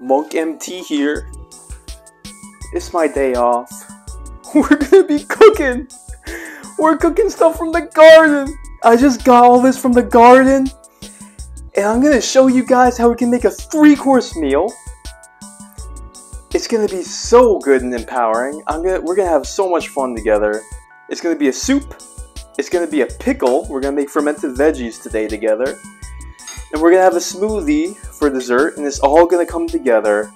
Monk MT here. It's my day off. We're gonna be cooking! We're cooking stuff from the garden! I just got all this from the garden. And I'm gonna show you guys how we can make a 3-course meal. It's gonna be so good and empowering. We're gonna have so much fun together. It's gonna be a soup. It's gonna be a pickle. We're gonna make fermented veggies today together. And we're gonna have a smoothie for dessert, and it's all gonna come together.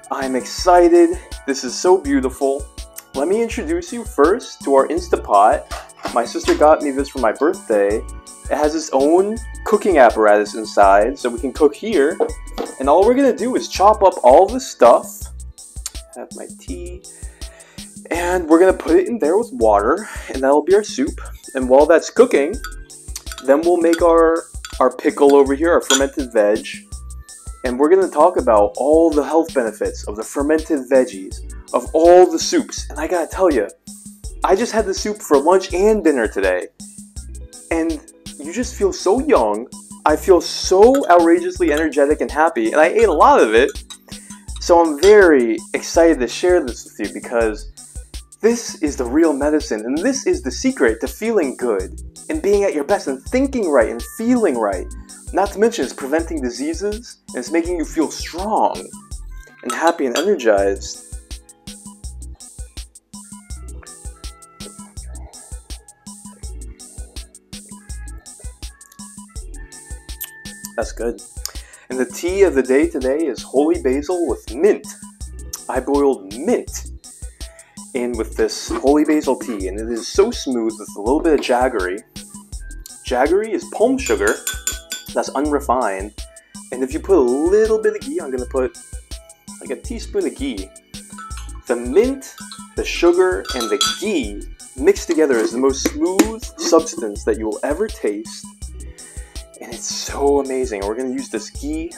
I'm excited. This is so beautiful. Let me introduce you first to our Insta Pot. My sister got me this for my birthday. It has its own cooking apparatus inside, so we can cook here. And all we're gonna do is chop up all the stuff. Have my tea. And we're gonna put it in there with water, and that'll be our soup. And while that's cooking, then we'll make our pickle over here, our fermented veg. And we're gonna talk about all the health benefits of the fermented veggies, of all the soups. And I gotta tell you, I just had the soup for lunch and dinner today. And you just feel so young. I feel so outrageously energetic and happy, and I ate a lot of it. So I'm very excited to share this with you because this is the real medicine, and this is the secret to feeling good and being at your best and thinking right and feeling right. Not to mention it's preventing diseases, and it's making you feel strong and happy and energized. That's good. And the tea of the day today is holy basil with mint. I boiled mint in with this holy basil tea, and it is so smooth with a little bit of jaggery. Jaggery is palm sugar that's unrefined, and if you put a little bit of ghee, I'm gonna put like a teaspoon of ghee. The mint, the sugar, and the ghee mixed together is the most smooth substance that you will ever taste. And it's so amazing. We're going to use this ghee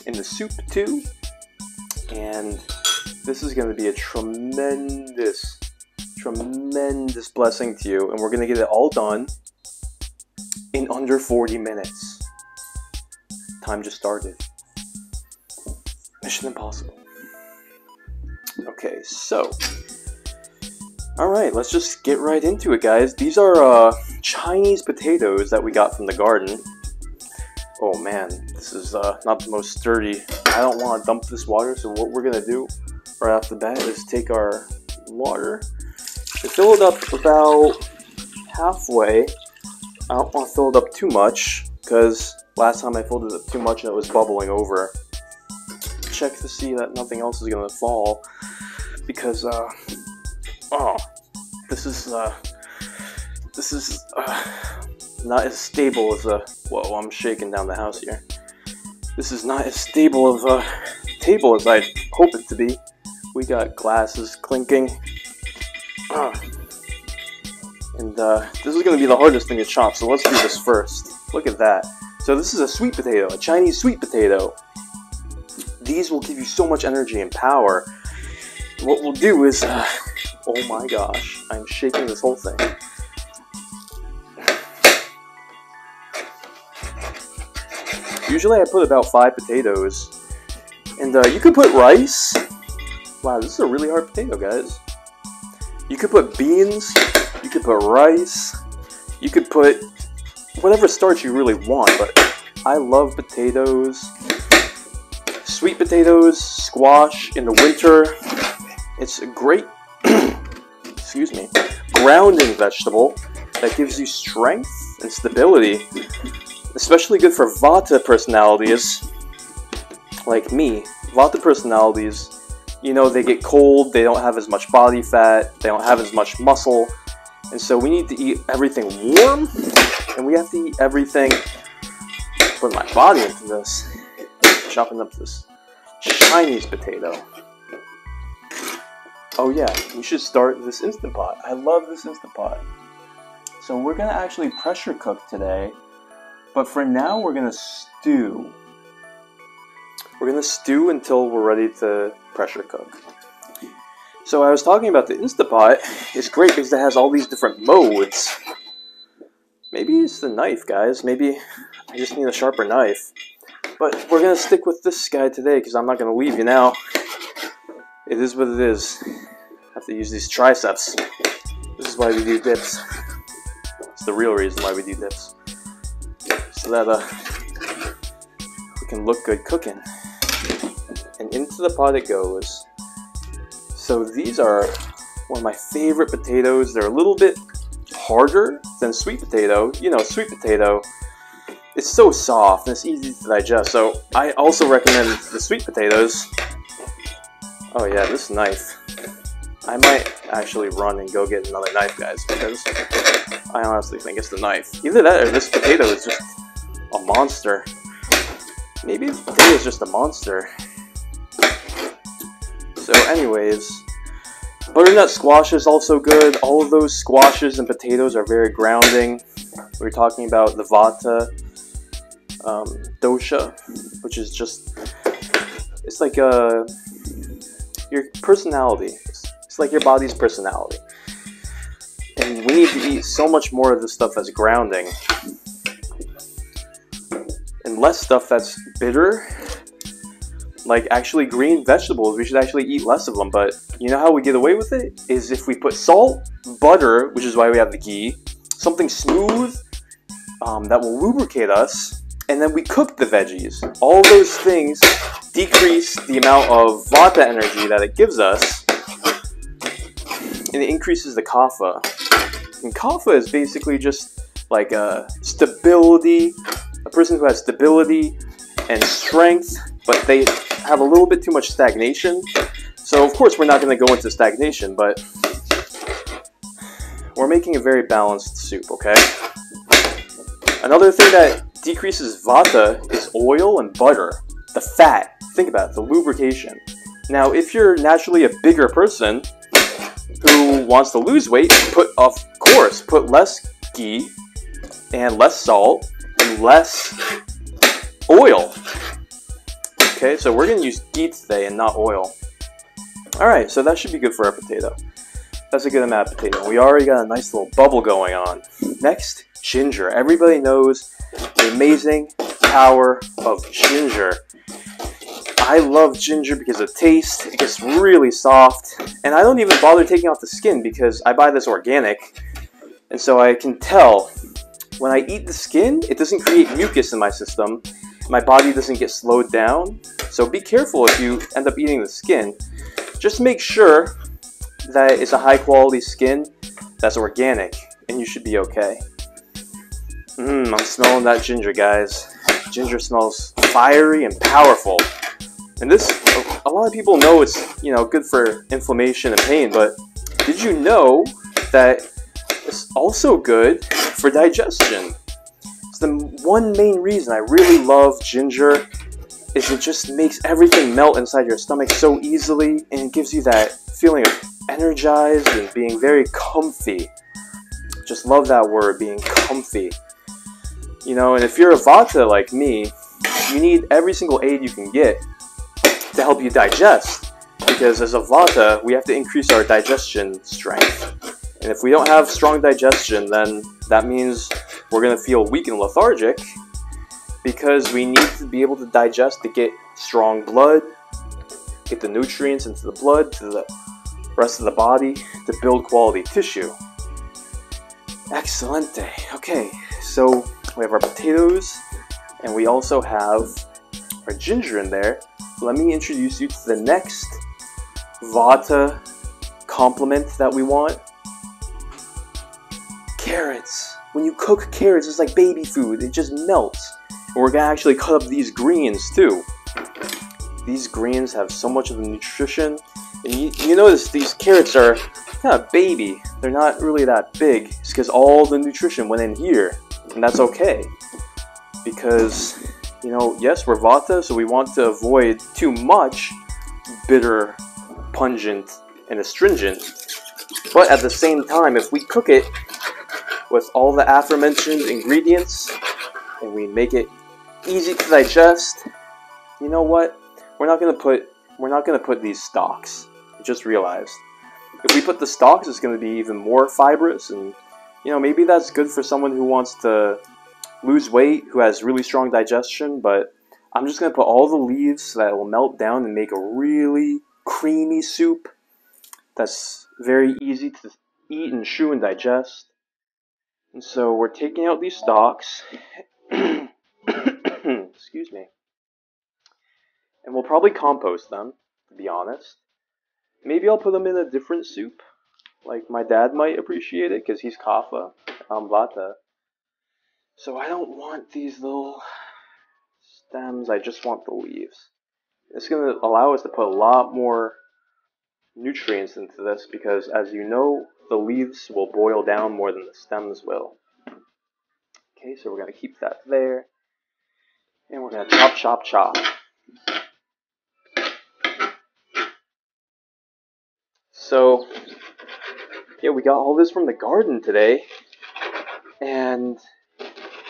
in the soup too. And this is going to be a tremendous, tremendous blessing to you. And we're going to get it all done in under 40 minutes. Time just started. Mission impossible. Okay, so. Alright, let's just get right into it, guys. These are Chinese potatoes that we got from the garden. Oh man, this is not the most sturdy. I don't want to dump this water, so what we're going to do right off the bat is take our water and fill it up about halfway. I don't want to fill it up too much, because last time I filled it up too much and it was bubbling over. Check to see that nothing else is going to fall, because, this is not as stable as a... Whoa, I'm shaking down the house here. This is not as stable of a table as I'd hope it to be. We got glasses clinking. And this is going to be the hardest thing to chop, so let's do this first. Look at that. So this is a sweet potato, a Chinese sweet potato. These will give you so much energy and power. What we'll do is... oh my gosh, I'm shaking this whole thing. Usually I put about 5 potatoes, and you could put rice. Wow, this is a really hard potato, guys. You could put beans, you could put rice, you could put whatever starch you really want, but I love potatoes. Sweet potatoes, squash in the winter. It's a great, excuse me, grounding vegetable that gives you strength and stability. Especially good for Vata personalities, like me. Vata personalities, you know, they get cold, they don't have as much body fat, they don't have as much muscle, and so we need to eat everything warm, and we have to eat everything. Put my body into this, chopping up this Chinese potato. Oh yeah, we should start this Instant Pot. I love this Instant Pot. So we're gonna actually pressure cook today. But for now, we're going to stew. We're going to stew until we're ready to pressure cook. So I was talking about the Insta Pot. It's great because it has all these different modes. Maybe it's the knife, guys. Maybe I just need a sharper knife. But we're gonna stick with this guy today because I'm not gonna leave you now. It is what it is. I have to use these triceps. This is why we do dips. It's the real reason why we do dips. So that we can look good cooking. And into the pot it goes. So these are one of my favorite potatoes. They're a little bit harder than sweet potato. You know, sweet potato, it's so soft and it's easy to digest. So I also recommend the sweet potatoes. Oh yeah, this knife. I might actually run and go get another knife, guys, because I honestly think it's the knife. Either that or this potato is just a monster. Maybe the potato is just a monster. So anyways, butternut squash is also good. All of those squashes and potatoes are very grounding. We're talking about the Vata dosha, which is just, it's like your personality. It's like your body's personality. And we need to eat so much more of this stuff that's grounding. And less stuff that's bitter. Like actually green vegetables, we should actually eat less of them. But you know how we get away with it? Is if we put salt, butter, which is why we have the ghee, something smooth that will lubricate us, and then we cook the veggies. All those things decrease the amount of Vata energy that it gives us, and it increases the Kapha. And Kapha is basically just like a stability, a person who has stability and strength, but they have a little bit too much stagnation. So of course we're not going to go into stagnation, but we're making a very balanced soup, okay? Another thing that decreases Vata is oil and butter. The fat. Think about it, the lubrication. Now, if you're naturally a bigger person who wants to lose weight, of course, put less ghee and less salt and less oil. Okay, so we're going to use ghee today and not oil. Alright, so that should be good for our potato. That's a good amount of potato. We already got a nice little bubble going on. Next, ginger. Everybody knows the amazing power of ginger. I love ginger because of taste. It gets really soft. And I don't even bother taking off the skin because I buy this organic. And so I can tell when I eat the skin, it doesn't create mucus in my system. My body doesn't get slowed down. So be careful if you end up eating the skin. Just make sure that it's a high quality skin that's organic, and you should be okay. I'm smelling that ginger, guys. Ginger smells fiery and powerful. And this, a lot of people know it's, you know, good for inflammation and pain, but did you know that it's also good for digestion? It's the one main reason I really love ginger is it just makes everything melt inside your stomach so easily, and it gives you that feeling of energized and being very comfy. Just love that word, being comfy. You know, and if you're a Vata like me, you need every single aid you can get to help you digest. Because as a Vata, we have to increase our digestion strength. And if we don't have strong digestion, then that means we're going to feel weak and lethargic, because we need to be able to digest to get strong blood, get the nutrients into the blood to the rest of the body to build quality tissue. Excelente. Okay, so we have our potatoes and we also have our ginger in there. So let me introduce you to the next Vata complement that we want. Carrots. When you cook carrots, it's like baby food. It just melts. And we're going to actually cut up these greens too. These greens have so much of the nutrition. And you notice these carrots are kind of baby. They're not really that big. It's because all the nutrition went in here. And that's okay. Because, you know, yes, we're Vata, so we want to avoid too much bitter, pungent, and astringent. But at the same time, if we cook it with all the aforementioned ingredients and we make it easy to digest, you know what? We're not gonna put these stalks. I just realized. If we put the stalks, it's gonna be even more fibrous, and you know, maybe that's good for someone who wants to lose weight, who has really strong digestion, but I'm just going to put all the leaves so that it will melt down and make a really creamy soup that's very easy to eat and chew and digest. And so we're taking out these stalks. Excuse me. And we'll probably compost them, to be honest. Maybe I'll put them in a different soup. Like my dad might appreciate it because he's kapha, I'm vata. So I don't want these little stems, I just want the leaves. It's going to allow us to put a lot more nutrients into this because, as you know, the leaves will boil down more than the stems will. Okay, so we're going to keep that there. And we're going to chop, chop, chop. So, yeah, we got all this from the garden today. And,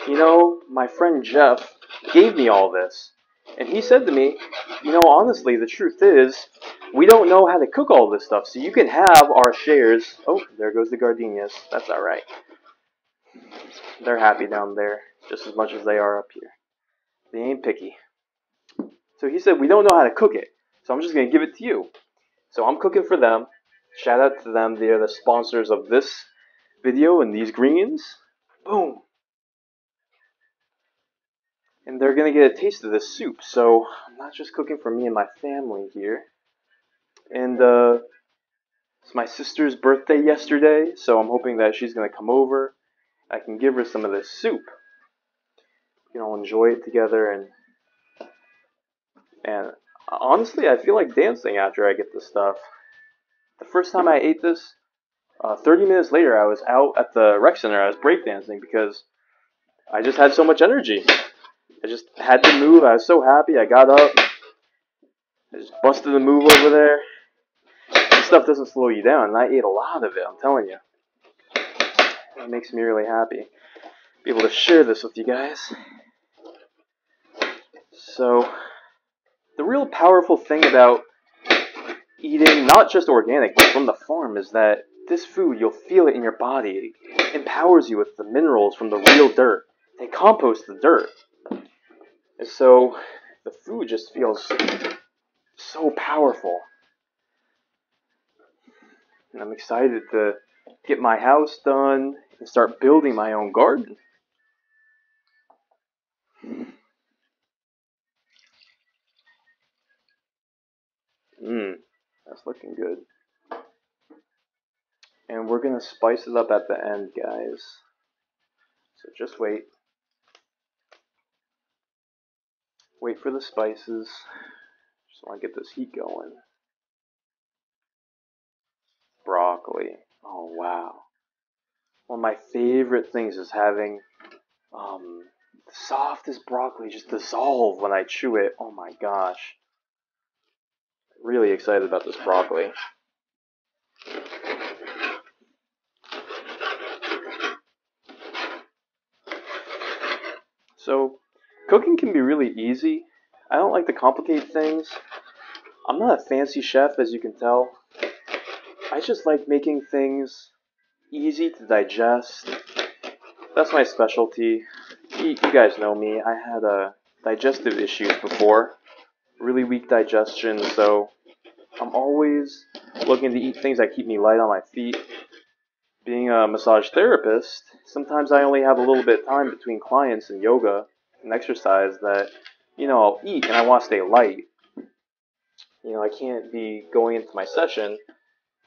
you know, my friend Jeff gave me all this. And he said to me, you know, honestly, the truth is, we don't know how to cook all this stuff. So you can have our shares. Oh, there goes the gardenias. That's alright. They're happy down there, just as much as they are up here. They ain't picky. So he said, we don't know how to cook it. So I'm just going to give it to you. So I'm cooking for them. Shout out to them. They're the sponsors of this video and these greens. Boom. And they're going to get a taste of this soup. So I'm not just cooking for me and my family here. And it's my sister's birthday yesterday. So I'm hoping that she's going to come over. I can give her some of this soup. We can all enjoy it together. And honestly, I feel like dancing after I get this stuff. The first time I ate this, 30 minutes later, I was out at the rec center. I was breakdancing because I just had so much energy. I just had to move. I was so happy. I got up. I just busted a move over there. This stuff doesn't slow you down, and I ate a lot of it, I'm telling you. It makes me really happy. Be able to share this with you guys. So, the real powerful thing about eating not just organic, but from the farm is that this food, you'll feel it in your body. It empowers you with the minerals from the real dirt. They compost the dirt. And so the food just feels so powerful. And I'm excited to get my house done and start building my own garden. That's looking good. And we're going to spice it up at the end, guys. So just wait. Wait for the spices. Just want to get this heat going. Broccoli. Oh, wow. One of my favorite things is having the softest broccoli just dissolve when I chew it. Oh my gosh. Really excited about this broccoli. So, cooking can be really easy. I don't like to complicate things. I'm not a fancy chef, as you can tell. I just like making things easy to digest. That's my specialty. You guys know me. I had digestive issues before. Really weak digestion, so I'm always looking to eat things that keep me light on my feet. Being a massage therapist, sometimes I only have a little bit of time between clients and yoga and exercise that, I'll eat and I want to stay light. I can't be going into my session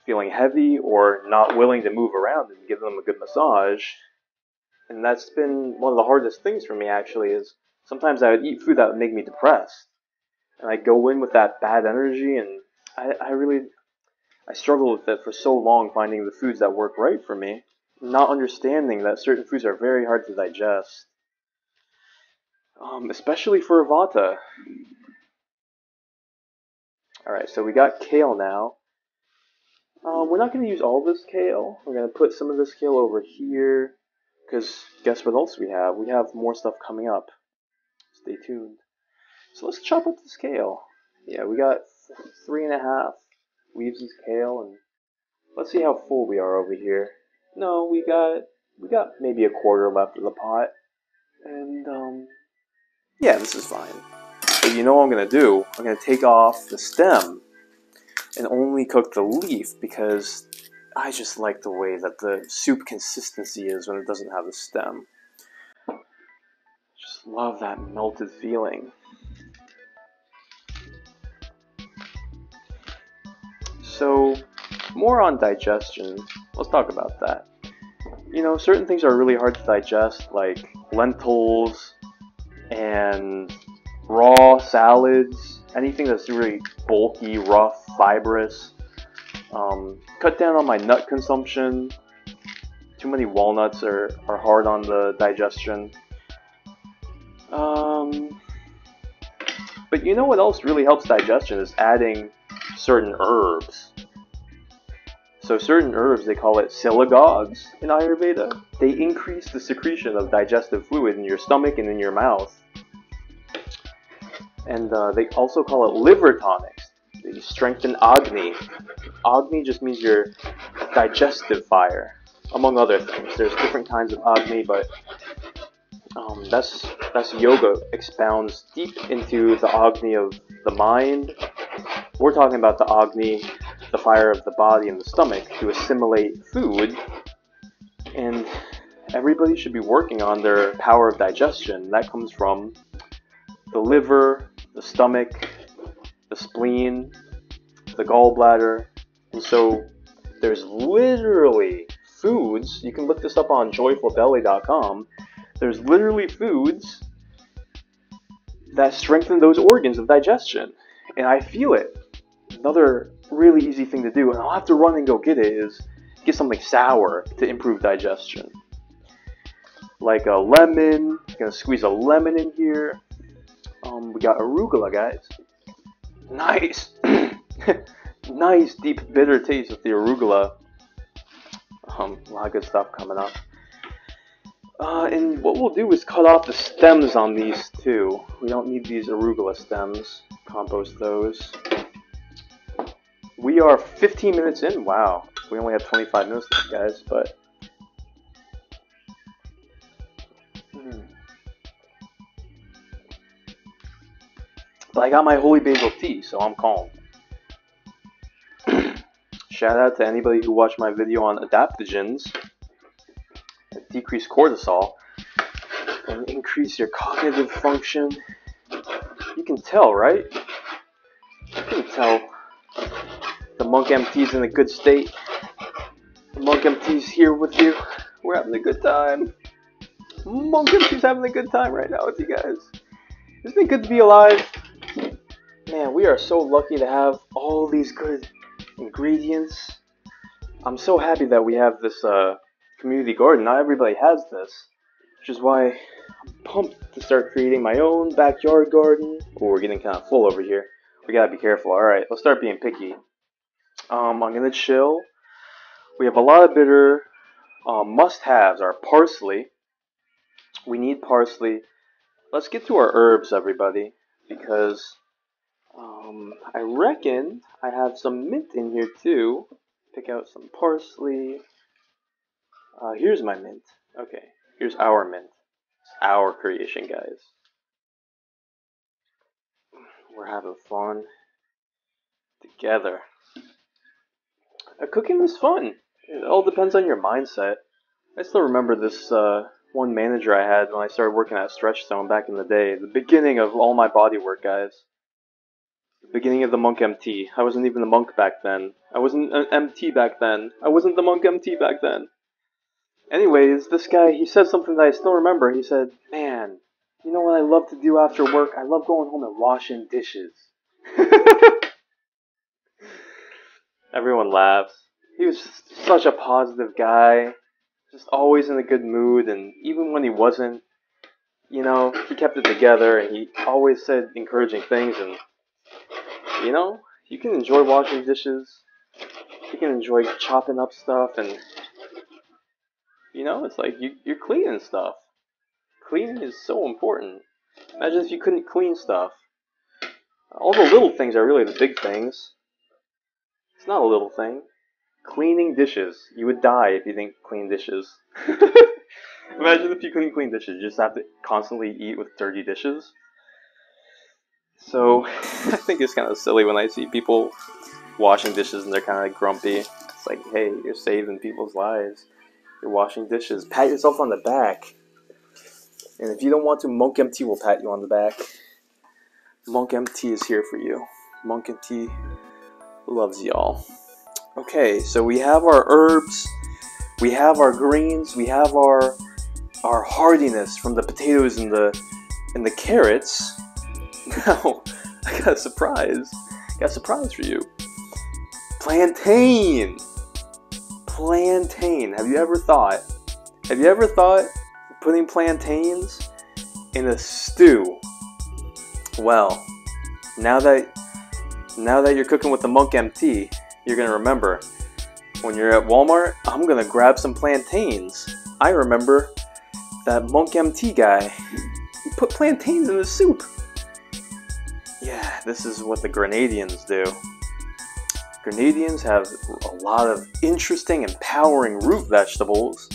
feeling heavy or not willing to move around and give them a good massage. And that's been one of the hardest things for me, actually, is sometimes I would eat food that would make me depressed. And I'd go in with that bad energy, and I struggled with it for so long, finding the foods that work right for me, not understanding that certain foods are very hard to digest. Especially for Vata. Alright, so we got kale now. We're not going to use all this kale. We're going to put some of this kale over here. Because guess what else we have? We have more stuff coming up. Stay tuned. So let's chop up this kale. Yeah, we got 3.5 leaves of kale, and let's see how full we are over here. No, we got maybe a quarter left of the pot. And yeah, this is fine. But you know what I'm going to do? I'm going to take off the stem and only cook the leaf because I just like the way that the soup consistency is when it doesn't have the stem. Just love that melted feeling. So, more on digestion. Let's talk about that. You know, certain things are really hard to digest, like lentils and raw salads, anything that's really bulky, rough, fibrous. Cut down on my nut consumption. Too many walnuts are hard on the digestion. But you know what else really helps digestion is adding certain herbs. So certain herbs, they call it siligogs in Ayurveda. They increase the secretion of digestive fluid in your stomach and in your mouth. And they also call it liver tonics. They strengthen Agni. Agni just means your digestive fire, among other things. There's different kinds of Agni, but that's yoga expounds deep into the Agni of the mind. We're talking about the Agni, the fire of the body and the stomach, to assimilate food. And everybody should be working on their power of digestion. That comes from the liver, the stomach, the spleen, the gallbladder. And so there's literally foods, you can look this up on joyfulbelly.com, there's literally foods that strengthen those organs of digestion. And I feel it. Another really easy thing to do, and I'll have to run and go get it, is get something sour to improve digestion. Like a lemon. I'm gonna squeeze a lemon in here. We got arugula, guys. Nice, nice deep bitter taste with the arugula. A lot of good stuff coming up. And what we'll do is cut off the stems on these too. We don't need these arugula stems. Compost those. We are 15 minutes in. Wow, we only have 25 minutes left, guys. But I got my holy basil tea, so I'm calm. Shout out to anybody who watched my video on adaptogens that decrease cortisol and increase your cognitive function. You can tell, right? You can tell the Monk MT's in a good state. The Monk MT's here with you. We're having a good time. Monk MT's having a good time right now with you guys. Isn't it good to be alive? Man, we are so lucky to have all these good ingredients. I'm so happy that we have this community garden. Not everybody has this, which is why I'm pumped to start creating my own backyard garden. Oh, we're getting kind of full over here. We gotta be careful. Alright, let's start being picky. I'm gonna chill. We have a lot of bitter must-haves. Our parsley. We need parsley. Let's get to our herbs, everybody, because I reckon I have some mint in here too. Pick out some parsley. Here's my mint. Okay, here's our mint. It's our creation, guys. We're having fun together. Cooking is fun. It all depends on your mindset. I still remember this one manager I had when I started working at Stretch Zone back in the day. The beginning of all my body work, guys. The beginning of the Monk MT. I wasn't even a monk back then. I wasn't an MT back then. I wasn't the Monk MT back then. Anyways, this guy, he said something that I still remember. He said, man, you know what I love to do after work? I love going home and washing dishes. Everyone laughs. He was such a positive guy. Just always in a good mood, and even when he wasn't, you know, he kept it together, and he always said encouraging things, and, you know, you can enjoy washing dishes, you can enjoy chopping up stuff, and, you know, it's like you're cleaning stuff. Cleaning is so important. Imagine if you couldn't clean stuff. All the little things are really the big things. It's not a little thing. Cleaning dishes. You would die if you didn't clean dishes. Imagine if you couldn't clean dishes. You just have to constantly eat with dirty dishes. So, I think it's kind of silly when I see people washing dishes and they're kind of grumpy. It's like, hey, you're saving people's lives. You're washing dishes. Pat yourself on the back. And if you don't want to, Monk MT will pat you on the back. Monk MT is here for you. Monk MT loves y'all. Okay, so we have our herbs, we have our greens, we have our hardiness from the potatoes and the carrots. Now, I got a surprise. Got a surprise for you. Plantain. Plantain. Have you ever thought putting plantains in a stew? Well, now that you're cooking with the Monk MT, you're gonna remember when you're at Walmart, I'm gonna grab some plantains. I remember that Monk MT guy, he put plantains in his soup. Yeah, this is what the Grenadians do. Grenadians have a lot of interesting, empowering root vegetables.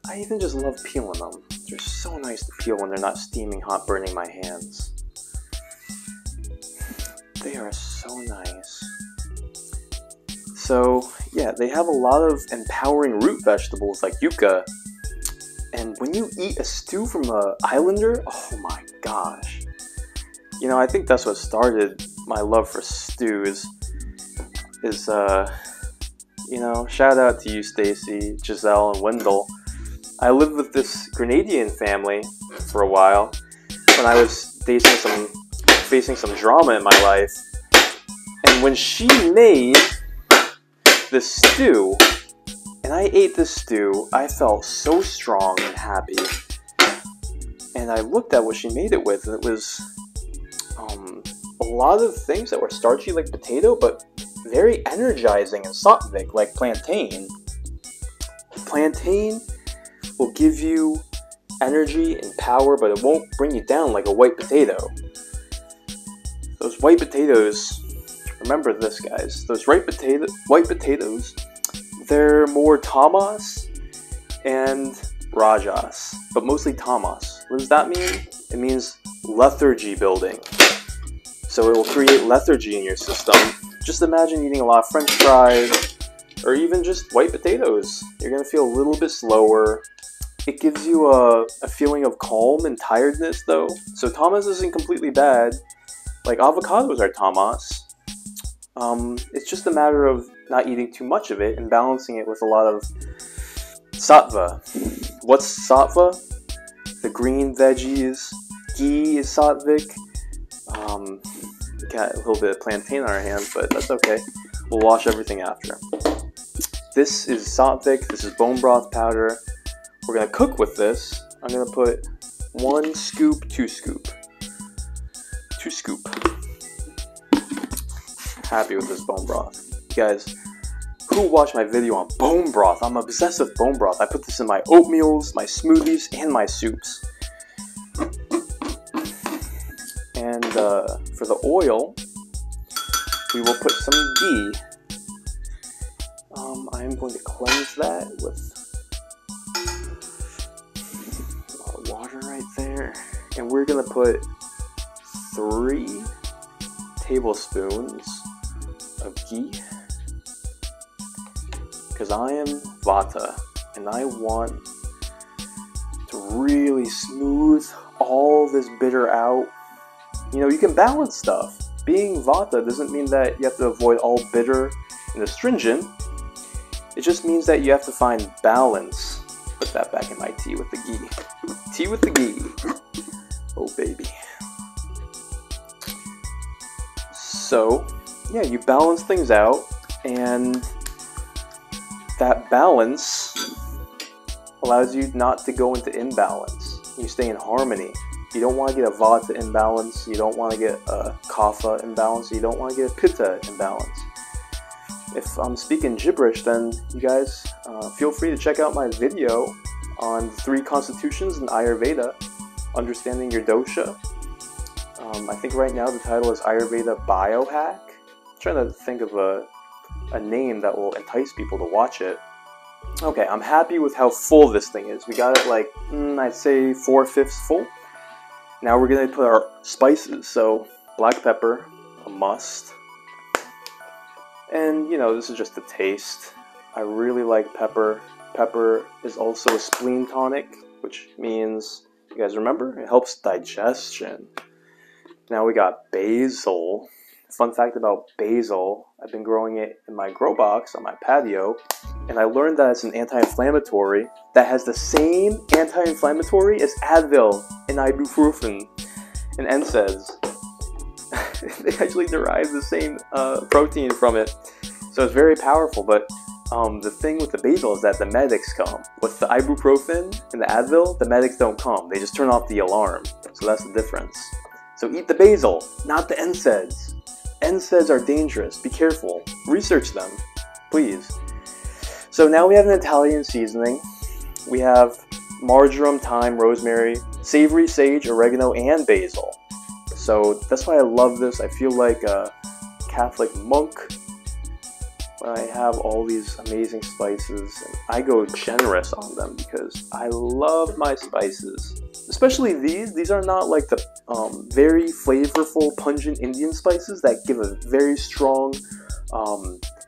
I even just love peeling them. They're so nice to peel when they're not steaming hot, burning my hands. They are so nice. So, yeah, they have a lot of empowering root vegetables like yucca. And when you eat a stew from an islander, oh my gosh. You know, I think that's what started my love for stews. You know, shout out to you, Stacy, Giselle, and Wendell. I lived with this Grenadian family for a while when I was facing some drama in my life. And when she made this stew, and I ate this stew, I felt so strong and happy. And I looked at what she made it with, and it was a lot of things that were starchy like potato, but very energizing and sattvic like plantain. Plantain will give you energy and power, but it won't bring you down like a white potato. Those white potatoes, remember this guys, those white potatoes, they're more tamas and rajas, but mostly tamas. What does that mean? It means lethargy building. So it will create lethargy in your system. Just imagine eating a lot of french fries, or even just white potatoes. You're going to feel a little bit slower. It gives you a feeling of calm and tiredness though. So tamas isn't completely bad. Like avocados are tamas. It's just a matter of not eating too much of it and balancing it with a lot of sattva. What's sattva? The green veggies. Ghee is sattvic. Got a little bit of plantain on our hands, but that's okay. We'll wash everything after. This is sattvic. This is bone broth powder. We're going to cook with this. I'm going to put 1 scoop, 2 scoop. 2 scoop. Happy with this bone broth. You guys, who watched my video on bone broth? I'm obsessed with bone broth. I put this in my oatmeals, my smoothies, and my soups. And for the oil, we will put some ghee. I am going to cleanse that with a lot of water right there. And we're going to put 3 tablespoons of ghee. Because I am Vata, and I want to really smooth all this bitter out. You know, you can balance stuff. Being Vata doesn't mean that you have to avoid all bitter and astringent. It just means that you have to find balance. Put that back in my tea with the ghee. Tea with the ghee. Oh, baby. So, yeah, you balance things out, and that balance allows you not to go into imbalance. You stay in harmony. You don't want to get a Vata imbalance, you don't want to get a Kapha imbalance, you don't want to get a Pitta imbalance. If I'm speaking gibberish, then you guys feel free to check out my video on the 3 constitutions in Ayurveda, understanding your dosha. I think right now the title is Ayurveda Biohack. I'm trying to think of a name that will entice people to watch it. Okay, I'm happy with how full this thing is. We got it like, I'd say 4/5 full. Now we're gonna put our spices. So black pepper, a must. And you know, this is just a taste. I really like pepper. Pepper is also a spleen tonic, which means, you guys remember, it helps digestion. Now we got basil. Fun fact about basil, I've been growing it in my grow box on my patio, and I learned that it's an anti-inflammatory that has the same anti-inflammatory as Advil and ibuprofen and NSAIDs. They actually derive the same protein from it, so it's very powerful. But the thing with the basil is that the medics come. With the ibuprofen and the Advil, the medics don't come. They just turn off the alarm. So that's the difference. So eat the basil, not the NSAIDs. NSAIDs are dangerous. Be careful. Research them, please. So now we have an Italian seasoning. We have marjoram, thyme, rosemary, savory sage, oregano, and basil. So that's why I love this. I feel like a Catholic monk when I have all these amazing spices, and I go generous on them because I love my spices. Especially these. These are not like the very flavorful, pungent Indian spices that give a very strong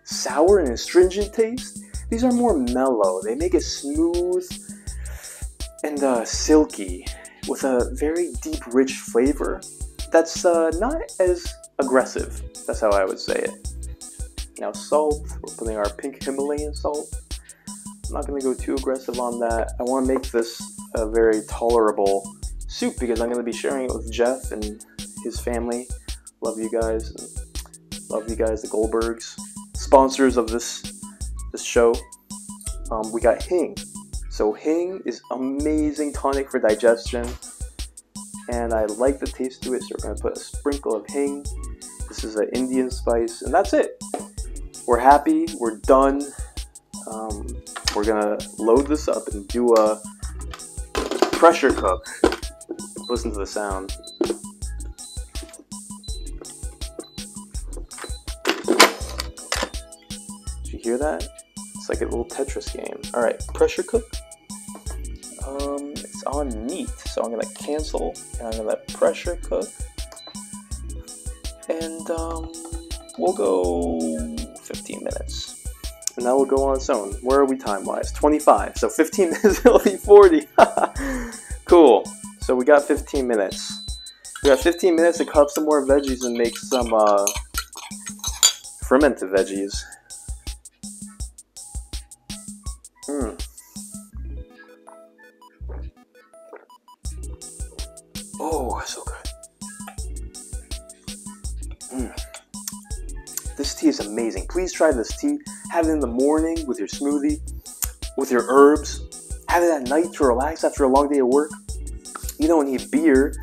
sour and astringent taste. These are more mellow. They make it smooth and silky with a very deep, rich flavor that's not as aggressive. That's how I would say it. Now salt, we're putting our pink Himalayan salt. I'm not going to go too aggressive on that. I want to make this a very tolerable soup because I'm going to be sharing it with Jeff and his family. Love you guys. Love you guys, the Goldbergs, sponsors of this show. We got hing. So hing is amazing tonic for digestion, and I like the taste to it, so we're going to put a sprinkle of hing. This is an Indian spice, and that's it. We're happy, we're done. We're gonna load this up and do a pressure cook. Listen to the sound. Did you hear that? It's like a little Tetris game. Alright, pressure cook. It's on neat, so I'm gonna cancel and I'm gonna pressure cook. And we'll go 15 minutes. And that will go on its own. Where are we time-wise? 25. So 15 minutes, it'll be 40. Cool. So we got 15 minutes. We got 15 minutes to cut up some more veggies and make some fermented veggies. Oh, so good. This tea is amazing. Please try this tea. Have it in the morning with your smoothie, with your herbs. Have it at night to relax after a long day of work. You don't need beer.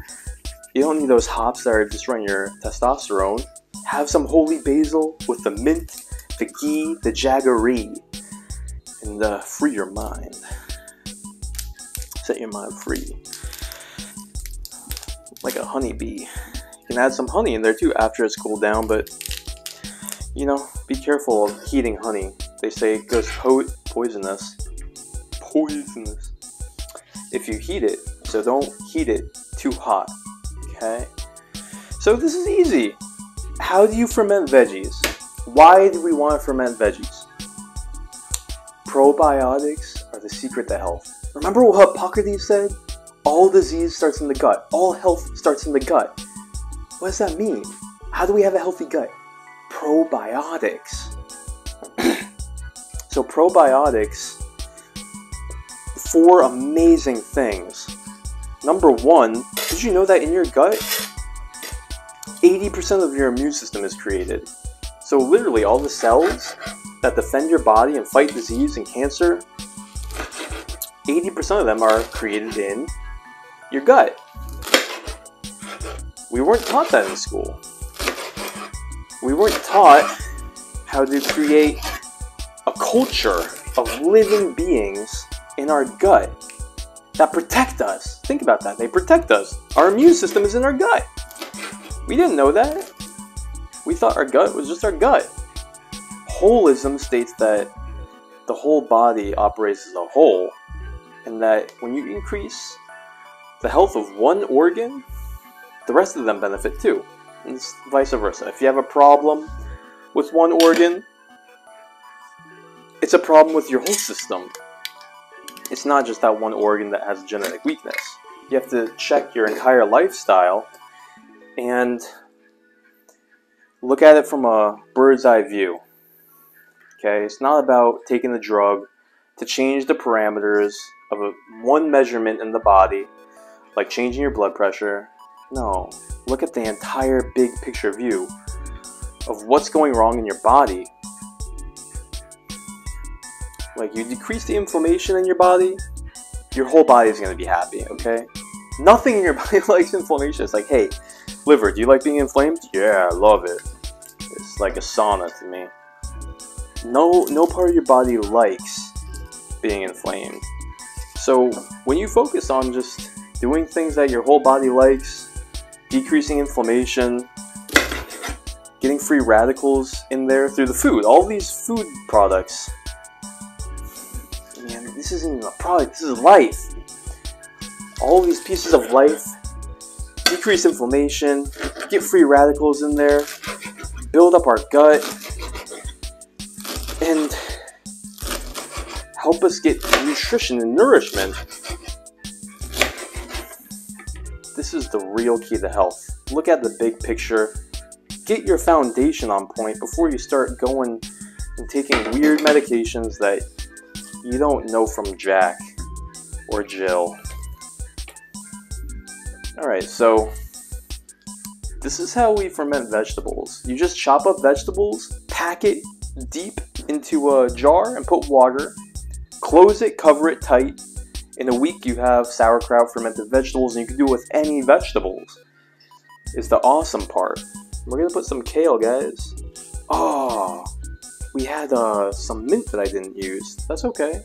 You don't need those hops that are destroying your testosterone. Have some holy basil with the mint, the ghee, the jaggery, and free your mind. Set your mind free. Like a honeybee. You can add some honey in there too after it's cooled down, but you know, be careful of heating honey. They say it goes poisonous. Poisonous. If you heat it, so don't heat it too hot. Okay? So this is easy. How do you ferment veggies? Why do we want to ferment veggies? Probiotics are the secret to health. Remember what Hippocrates said? All disease starts in the gut. All health starts in the gut. What does that mean? How do we have a healthy gut? Probiotics. So probiotics, 4 amazing things. Number 1, did you know that in your gut, 80% of your immune system is created? So literally all the cells that defend your body and fight disease and cancer, 80% of them are created in your gut. We weren't taught that in school. We weren't taught how to create a culture of living beings in our gut that protect us. Think about that. They protect us. Our immune system is in our gut. We didn't know that. We thought our gut was just our gut. Holism states that the whole body operates as a whole, and that when you increase the health of one organ, the rest of them benefit too. And it's vice versa. If you have a problem with one organ, it's a problem with your whole system. It's not just that one organ that has genetic weakness. You have to check your entire lifestyle and look at it from a bird's eye view. Okay, it's not about taking the drug to change the parameters of one measurement in the body, like changing your blood pressure. No, look at the entire big picture view of what's going wrong in your body. Like, you decrease the inflammation in your body, your whole body is going to be happy, okay? Nothing in your body likes inflammation. It's like, hey, liver, do you like being inflamed? Yeah, I love it. It's like a sauna to me. No part of your body likes being inflamed. So when you focus on just doing things that your whole body likes, decreasing inflammation, getting free radicals in there through the food, all these food products, man, this isn't even a product, this is life. All these pieces of life, decrease inflammation, get free radicals in there, build up our gut, and help us get nutrition and nourishment. This is the real key to health. Look at the big picture. Get your foundation on point before you start going and taking weird medications that you don't know from Jack or Jill. Alright, so this is how we ferment vegetables. You just chop up vegetables, pack it deep into a jar and put water, close it, cover it tight. In a week you have sauerkraut, fermented vegetables, and you can do it with any vegetables. It's the awesome part. We're gonna put some kale, guys. Oh, we had some mint that I didn't use. That's okay.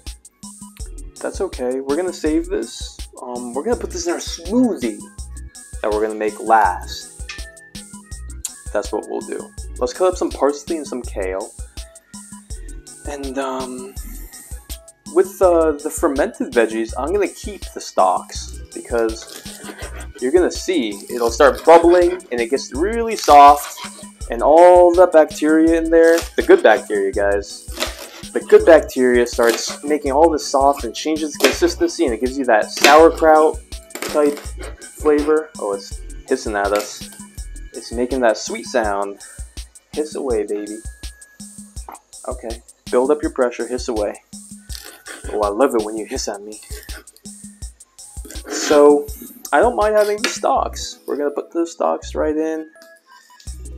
That's okay. We're gonna save this. We're gonna put this in our smoothie that we're gonna make last. That's what we'll do. Let's cut up some parsley and some kale. And with the fermented veggies, I'm gonna keep the stalks because you're gonna see it'll start bubbling and it gets really soft, and all the bacteria in there, the good bacteria, guys, the good bacteria starts making all this soft and changes the consistency, and it gives you that sauerkraut type flavor. Oh, it's hissing at us. It's making that sweet sound. Hiss away, baby. Okay, build up your pressure, hiss away. Oh, I love it when you hiss at me. So, I don't mind having the stalks. We're gonna put the stalks right in.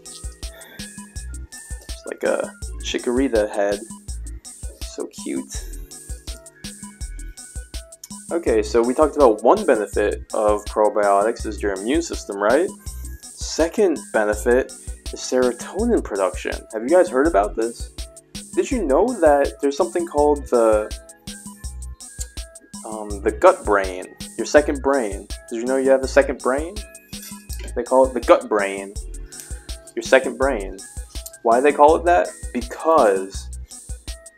It's like a chikorita head. So cute. Okay, so we talked about one benefit of probiotics is your immune system, right? Second benefit is serotonin production. Have you guys heard about this? Did you know that there's something called the gut brain, your second brain? Did you know you have a second brain? They call it the gut brain, your second brain. Why do they call it that? Because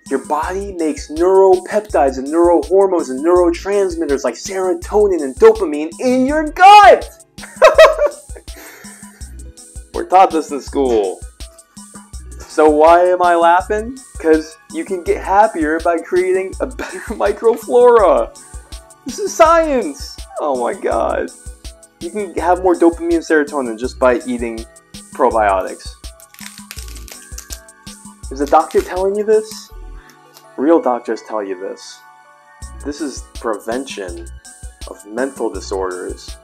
your body makes neuropeptides and neurohormones and neurotransmitters like serotonin and dopamine in your gut! We're taught this in school. So why am I laughing? Because you can get happier by creating a better microflora. This is science! Oh my god. You can have more dopamine and serotonin just by eating probiotics. Is a doctor telling you this? Real doctors tell you this. This is prevention of mental disorders.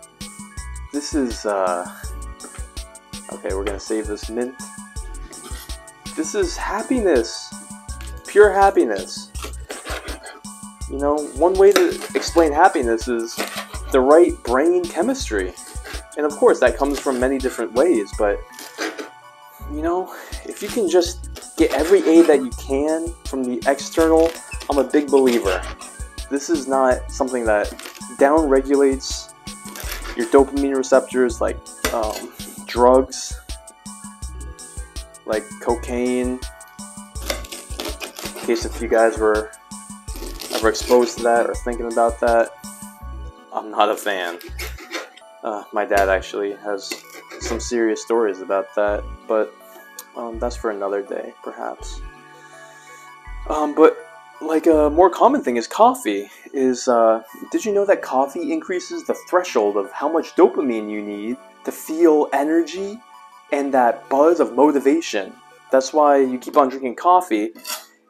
This is, okay, we're gonna save this mint. This is happiness. Pure happiness. You know, one way to explain happiness is the right brain chemistry. And of course, that comes from many different ways, but, you know, if you can just get every aid that you can from the external, I'm a big believer. This is not something that down-regulates your dopamine receptors like drugs, like cocaine. In case if you guys were ever exposed to that or thinking about that, I'm not a fan. My dad actually has some serious stories about that, but that's for another day, perhaps. But like a more common thing is coffee. Did you know that coffee increases the threshold of how much dopamine you need to feel energy and that buzz of motivation? That's why you keep on drinking coffee.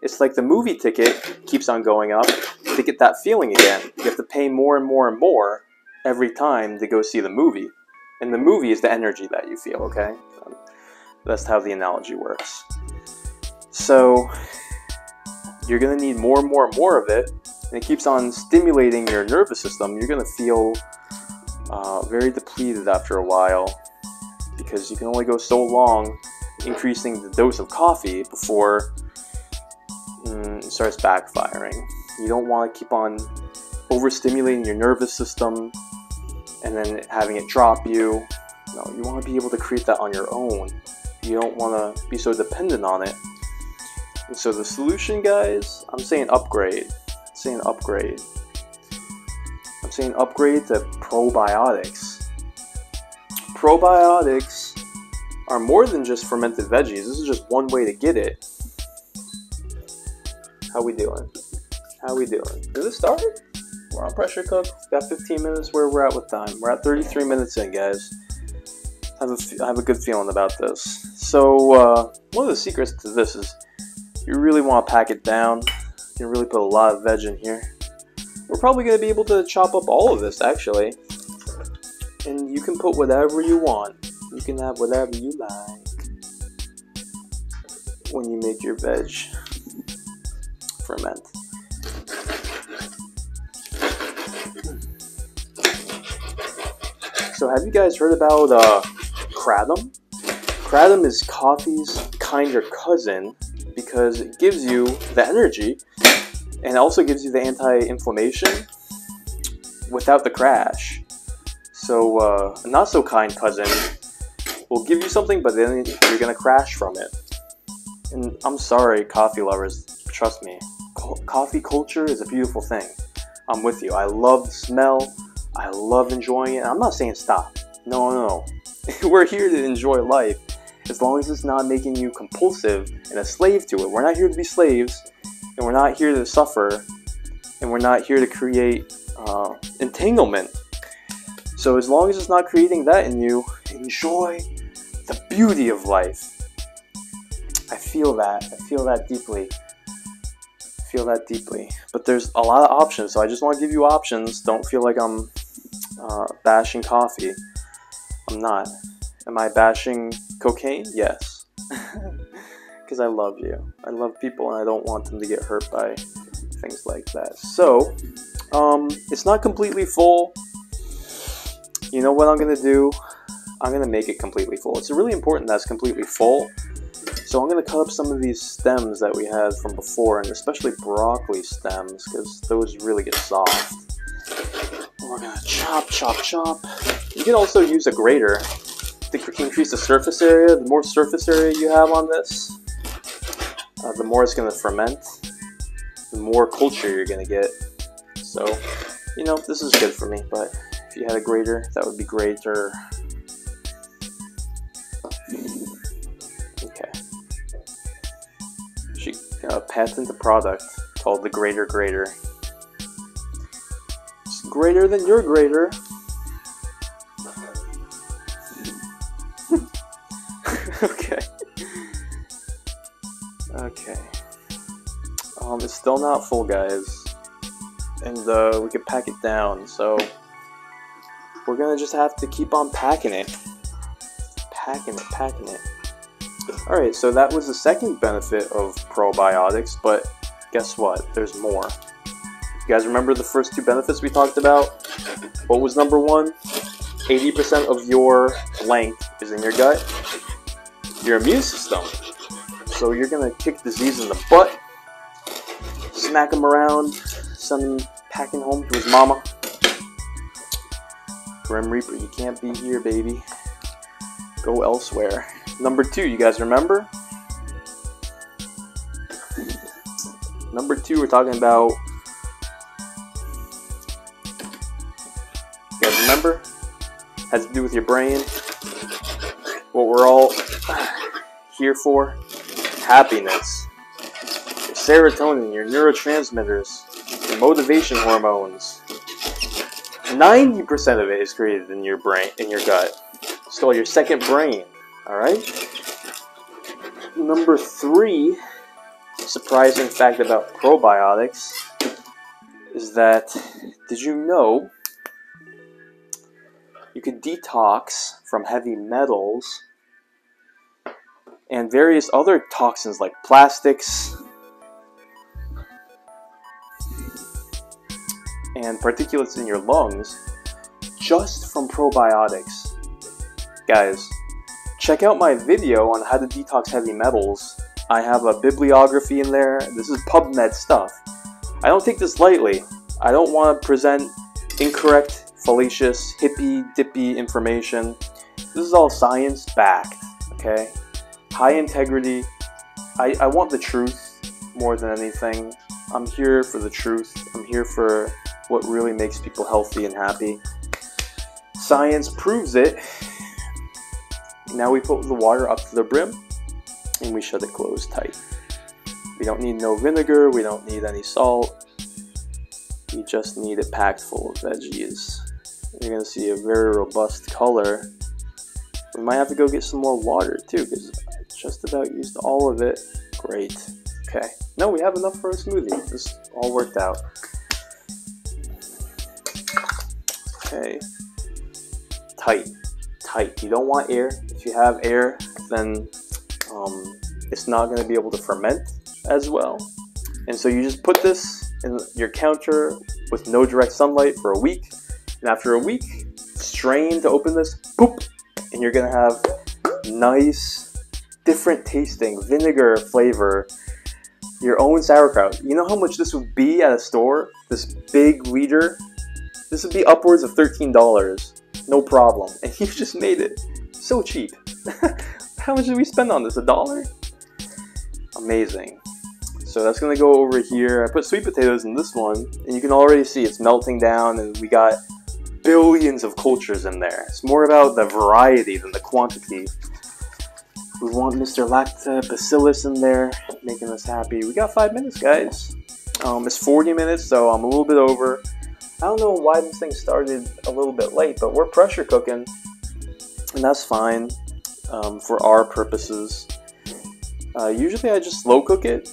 It's like the movie ticket keeps on going up to get that feeling again. You have to pay more and more and more every time to go see the movie. And the movie is the energy that you feel, okay? That's how the analogy works. So you're going to need more and more and more of it, and it keeps on stimulating your nervous system. You're going to feel very depleted after a while, because you can only go so long increasing the dose of coffee before it starts backfiring. You don't want to keep on overstimulating your nervous system and then having it drop you. No, you want to be able to create that on your own. You don't want to be so dependent on it. And so the solution, guys, I'm saying upgrade. I'm saying upgrade to probiotics. Probiotics are more than just fermented veggies. This is just one way to get it. How we doing? Did it start? We're on pressure cook. Got 15 minutes. Where we're at with time? We're at 33 minutes in, guys. I have a good feeling about this. So one of the secrets to this is you really want to pack it down. You can really put a lot of veg in here. We're probably going to be able to chop up all of this, actually. And you can put whatever you want. You can have whatever you like when you make your veg ferment. So have you guys heard about kratom? Kratom is coffee's kinder cousin because it gives you the energy and also gives you the anti-inflammation without the crash. So a not so kind cousin will give you something, but then you're gonna crash from it. And I'm sorry, coffee lovers, trust me, coffee culture is a beautiful thing. I'm with you. I love the smell. I love enjoying it. I'm not saying stop. No. We're here to enjoy life as long as it's not making you compulsive and a slave to it. We're not here to be slaves, and we're not here to suffer, and we're not here to create entanglement. So as long as it's not creating that in you, enjoy the beauty of life. I feel that deeply. But there's a lot of options, so I just want to give you options. Don't feel like I'm bashing coffee. I'm not. Am I bashing cocaine? Yes. Because I love you. I love people, and I don't want them to get hurt by things like that. So, it's not completely full. You know what I'm going to do? I'm going to make it completely full. It's really important that it's completely full. So I'm going to cut up some of these stems that we had from before, and especially broccoli stems, because those really get soft. And we're going to chop. You can also use a grater to increase the surface area. The more surface area you have on this, the more it's going to ferment, the more culture you're going to get. So, you know, this is good for me, but if you had a grater, that would be great. Or okay. She patent a product called the Grater Grater. It's greater than your grater. Okay. It's still not full, guys, and we could pack it down. So we're gonna just have to keep on packing it. Alright, so that was the second benefit of probiotics, but guess what? There's more. You guys remember the first two benefits we talked about? What was number one? 80% of your length is in your gut. Your immune system. So you're gonna kick disease in the butt, smack him around, send him packing home to his mama. Grim Reaper, you can't be here, baby. Go elsewhere. Number two, you guys remember? Number two, we're talking about. You guys remember? has to do with your brain. What we're all here for. Happiness. Your serotonin, your neurotransmitters, your motivation hormones. 90% of it is created in your brain, in your gut. It's called your second brain. Alright? Number 3 surprising fact about probiotics is that, did you know you could detox from heavy metals and various other toxins like plastics and particulates in your lungs just from probiotics? Guys, check out my video on how to detox heavy metals. I have a bibliography in there. This is PubMed stuff. I don't take this lightly. I don't want to present incorrect, fallacious, hippy-dippy information. This is all science-backed, okay? High integrity. I want the truth more than anything. I'm here for the truth. I'm here for what really makes people healthy and happy. Science proves it. Now we put the water up to the brim and we shut it closed tight. We don't need no vinegar, we don't need any salt. We just need it packed full of veggies. You're going to see a very robust color. We might have to go get some more water too, because I just about used all of it. Great. Okay. No, we have enough for a smoothie. This all worked out. Okay. Tight. Tight. You don't want air. If you have air, then it's not going to be able to ferment as well. And so you just put this in your counter with no direct sunlight for a week. And after a week, strain to open this, boop, and you're going to have nice, different tasting vinegar flavor, your own sauerkraut. You know how much this would be at a store? This big liter? This would be upwards of $13. No problem. And you just made it so cheap. How much did we spend on this? $1? Amazing. So that's going to go over here. I put sweet potatoes in this one, and you can already see it's melting down, and we got billions of cultures in there. It's more about the variety than the quantity. We want Mr. Lactobacillus in there, making us happy. We got 5 minutes, guys. It's 40 minutes, so I'm a little bit over. I don't know why this thing started a little bit late, but we're pressure cooking, and that's fine for our purposes. Usually I just slow cook it,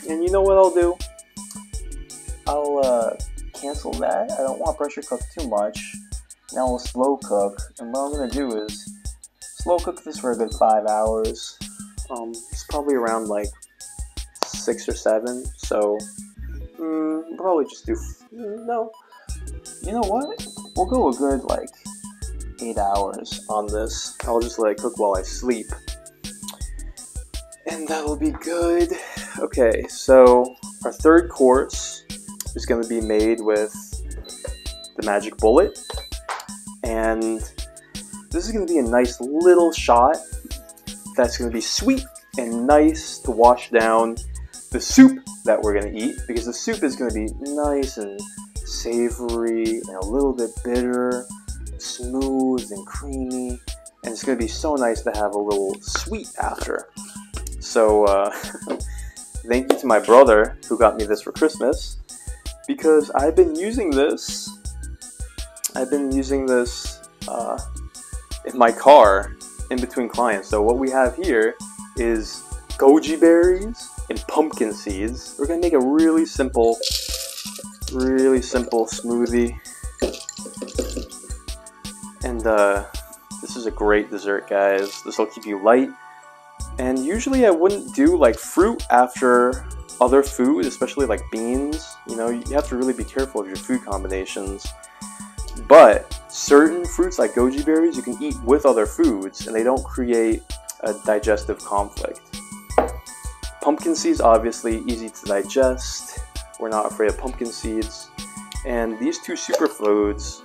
and you know what I'll do? I'll cancel that. I don't want to pressure cook too much. Now I'll slow cook, and what I'm going to do is slow cook this for a good 5 hours. It's probably around like 6 or 7, so probably just do, no, you know what? We'll go a good like 8 hours on this. I'll just let it cook while I sleep. And that'll be good. Okay, so our third course is going to be made with the magic bullet. And this is going to be a nice little shot that's going to be sweet and nice to wash down the soup that we're going to eat. Because the soup is going to be nice and savory and a little bit bitter, smooth and creamy. And it's going to be so nice to have a little sweet after. So, thank you to my brother who got me this for Christmas, because I've been using this in my car in between clients. So what we have here is goji berries and pumpkin seeds. We're gonna make a really simple smoothie, and this is a great dessert, guys. This will keep you light. And usually I wouldn't do like fruit after other food, especially like beans. You know, you have to really be careful of your food combinations. But certain fruits like goji berries you can eat with other foods and they don't create a digestive conflict. Pumpkin seeds, obviously easy to digest. We're not afraid of pumpkin seeds. And these two superfoods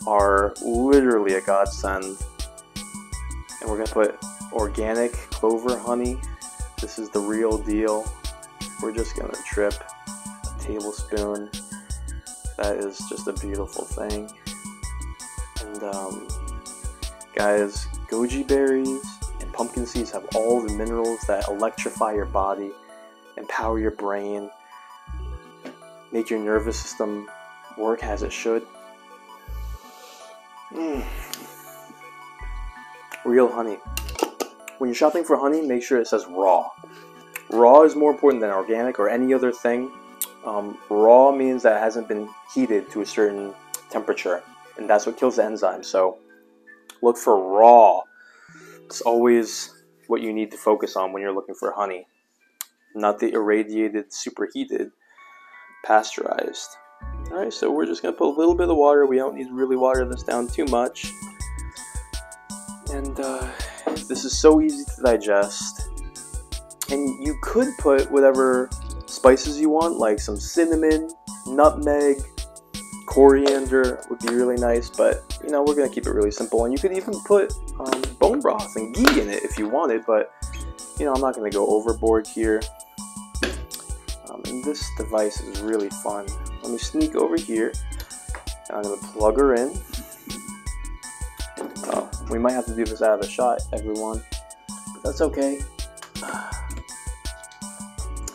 are literally a godsend. And we're gonna put organic clover honey. This is the real deal. We're just gonna trip a tablespoon. That is just a beautiful thing. And guys, goji berries and pumpkin seeds have all the minerals that electrify your body, empower your brain, make your nervous system work as it should. Real honey. When you're shopping for honey, make sure it says raw. Raw is more important than organic or any other thing. Raw means that it hasn't been heated to a certain temperature, and that's what kills the enzyme. So look for raw. It's always what you need to focus on when you're looking for honey, not the irradiated, superheated, pasteurized. Alright, so we're just going to put a little bit of water. We don't need to really water this down too much. And this is so easy to digest. And you could put whatever spices you want, like some cinnamon, nutmeg, coriander would be really nice, but you know, we're going to keep it really simple. And you could even put bone broth and ghee in it if you wanted, but you know, I'm not going to go overboard here. And this device is really fun. Let me sneak over here, and I'm going to plug her in. We might have to do this out of the shot, everyone, but that's okay.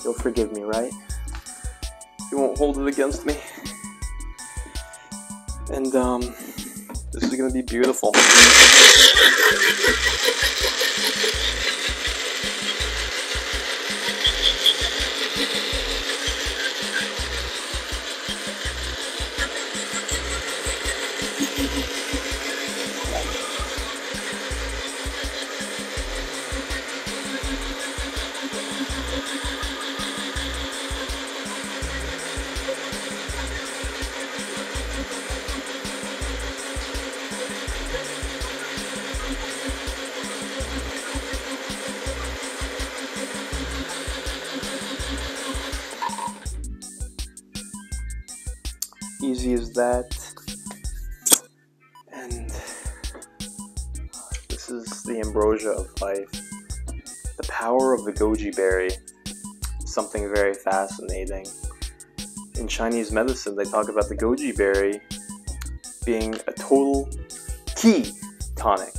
You'll forgive me, right? You won't hold it against me. And this is gonna be beautiful. Easy as that. And this is the ambrosia of life. The power of the goji berry is something very fascinating. In Chinese medicine, they talk about the goji berry being a total qi tonic.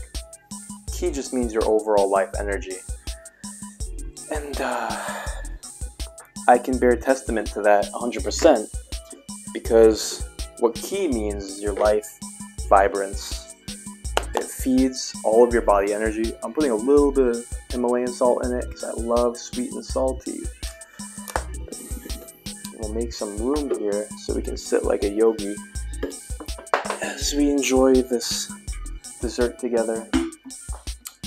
Qi just means your overall life energy. And I can bear testament to that 100%. Because what qi means is your life vibrance. It feeds all of your body energy. I'm putting a little bit of Himalayan salt in it because I love sweet and salty. We'll make some room here so we can sit like a yogi as we enjoy this dessert together.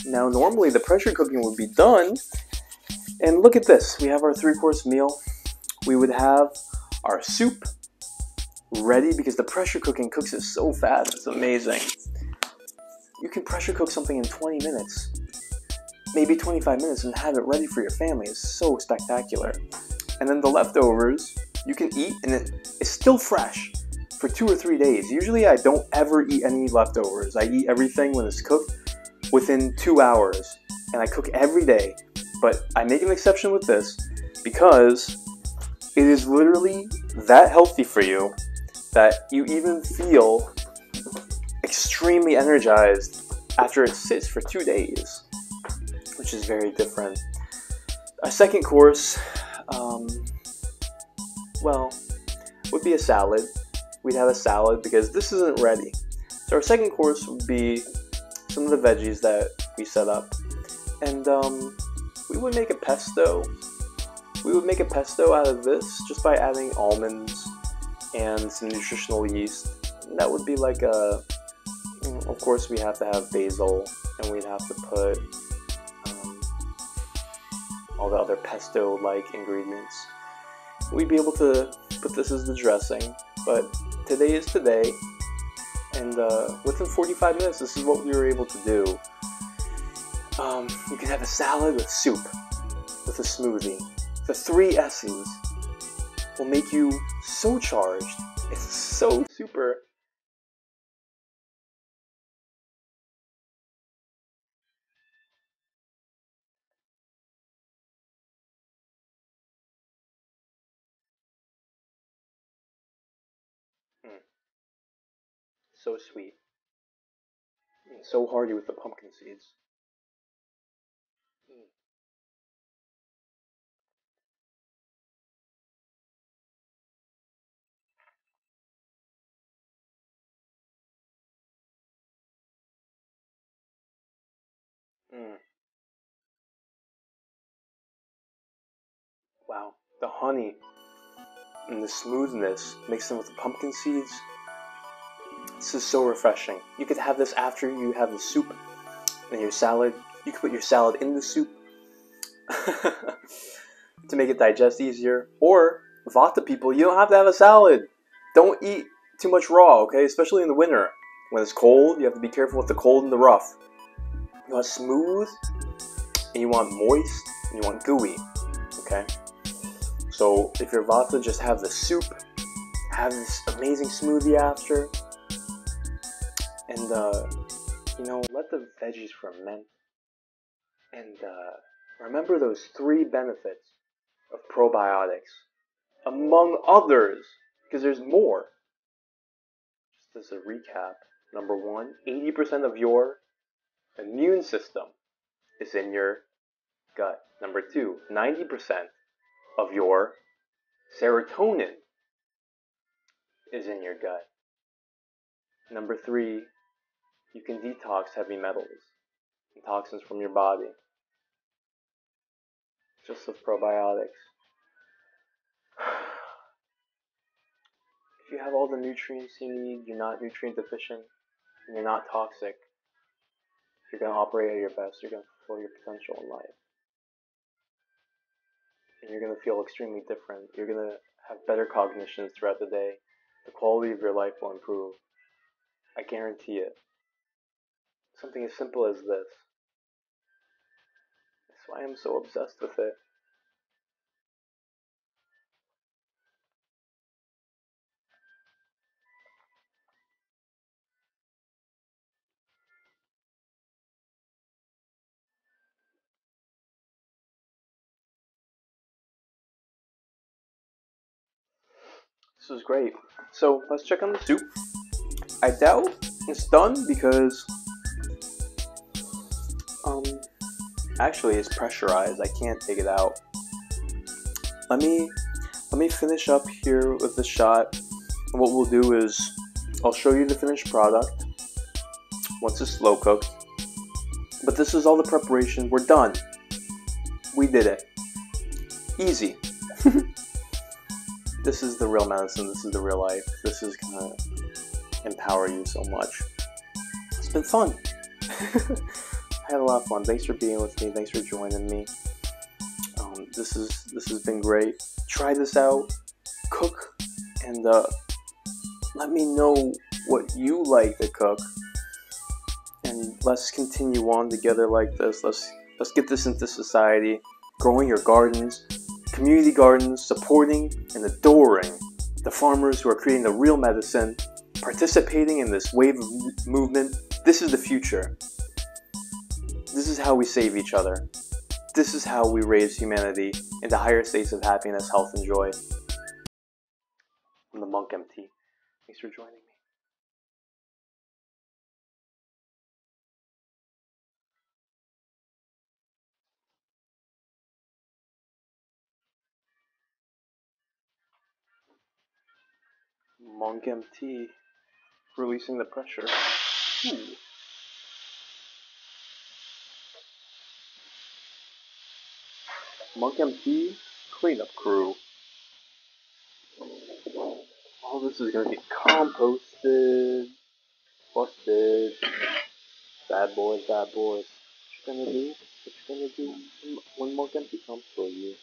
Now normally the pressure cooking would be done, and look at this. We have our 3-course meal. We would have our soup ready because the pressure cooking cooks it so fast. It's amazing. You can pressure cook something in 20 minutes, maybe 25 minutes, and have it ready for your family. It's so spectacular. And then the leftovers you can eat, and it's still fresh for 2 or 3 days. Usually I don't ever eat any leftovers. I eat everything when it's cooked within 2 hours, and I cook every day. But I make an exception with this because it is literally that healthy for you that you even feel extremely energized after it sits for 2 days, which is very different. Our second course, well, would be a salad. We'd have a salad because this isn't ready. So our second course would be some of the veggies that we set up, and we would make a pesto. We would make a pesto out of this just by adding almonds and some nutritional yeast. And that would be like a, of course we have to have basil, and we'd have to put all the other pesto-like ingredients. We'd be able to put this as the dressing, but today is today, and within 45 minutes this is what we were able to do. You can have a salad with soup, with a smoothie. The 3 S's will make you so charged. It's so super. So sweet. It's so hearty with the pumpkin seeds. Mm. Wow, the honey and the smoothness mixed in with the pumpkin seeds. This is so refreshing. You could have this after you have the soup and your salad. You could put your salad in the soup to make it digest easier. Or, Vata people, you don't have to have a salad. Don't eat too much raw, okay? Especially in the winter. When it's cold, you have to be careful with the cold and the rough. You want smooth, and you want moist, and you want gooey, okay? So if you're Vata, just have the soup, have this amazing smoothie after, and let the veggies ferment. And remember those 3 benefits of probiotics, among others, because there's more. Just as a recap, number 1, 80% of your immune system is in your gut. Number 2, 90% of your serotonin is in your gut. Number 3, you can detox heavy metals and toxins from your body just with probiotics. If you have all the nutrients you need, you're not nutrient deficient, and you're not toxic, you're going to operate at your best, you're going to fulfill your potential in life. And you're going to feel extremely different. You're going to have better cognitions throughout the day. The quality of your life will improve. I guarantee it. Something as simple as this. That's why I'm so obsessed with it. This is great. So let's check on the soup. I doubt it's done because actually it's pressurized. I can't take it out. Let me finish up here with the shot. What we'll do is I'll show you the finished product once it's slow cooked. But this is all the preparation. We're done. We did it. Easy. This is the real medicine. This is the real life. This is gonna empower you so much. It's been fun. I had a lot of fun. Thanks for being with me. Thanks for joining me. This has been great. Try this out. Cook and let me know what you like to cook. And let's continue on together like this. Let's get this into society. Growing your gardens, community gardens, supporting and adoring the farmers who are creating the real medicine, participating in this wave of movement. This is the future. This is how we save each other. This is how we raise humanity into higher states of happiness, health, and joy. I'm the Monk MT. Thanks for joining me. Monk MT, releasing the pressure. Ooh. Monk MT, cleanup crew. All this is gonna be composted, busted. Bad boys, bad boys. What you gonna do? What you gonna do when Monk MT comes for you?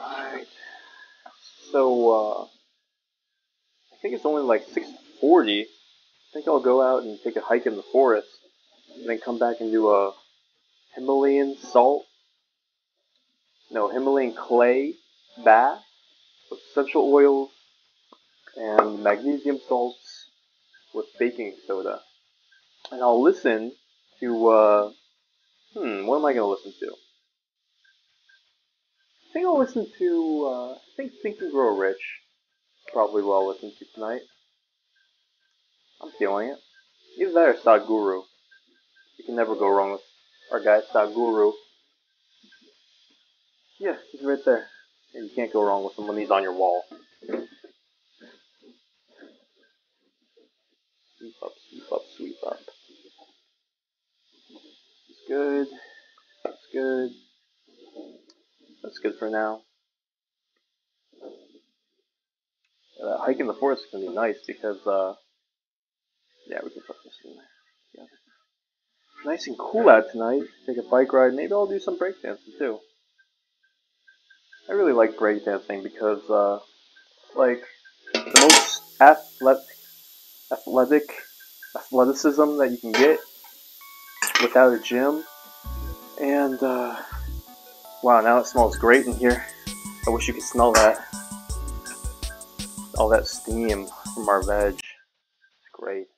Alright. So, I think it's only like 6:40. I think I'll go out and take a hike in the forest, and then come back and do a Himalayan Himalayan clay bath with essential oils and magnesium salts with baking soda. And I'll listen to, what am I gonna listen to? I think I'll listen to, Think and Grow Rich. Probably what I'll listen to tonight. I'm feeling it. Either that or Sadhguru. You can never go wrong with our guy Sadhguru. Yeah, he's right there. And you can't go wrong with him when he's on your wall. Sweep up, sweep up, sweep up. It's good. That's good. That's good for now. Hike in the forest is going to be nice because, yeah, we can put this in there. Yeah. Nice and cool out tonight. Take a bike ride. Maybe I'll do some breakdancing too. I really like breakdancing because, like, the most athleticism that you can get without a gym. And, wow, now it smells great in here. I wish you could smell that. All that steam from our veg. It's great.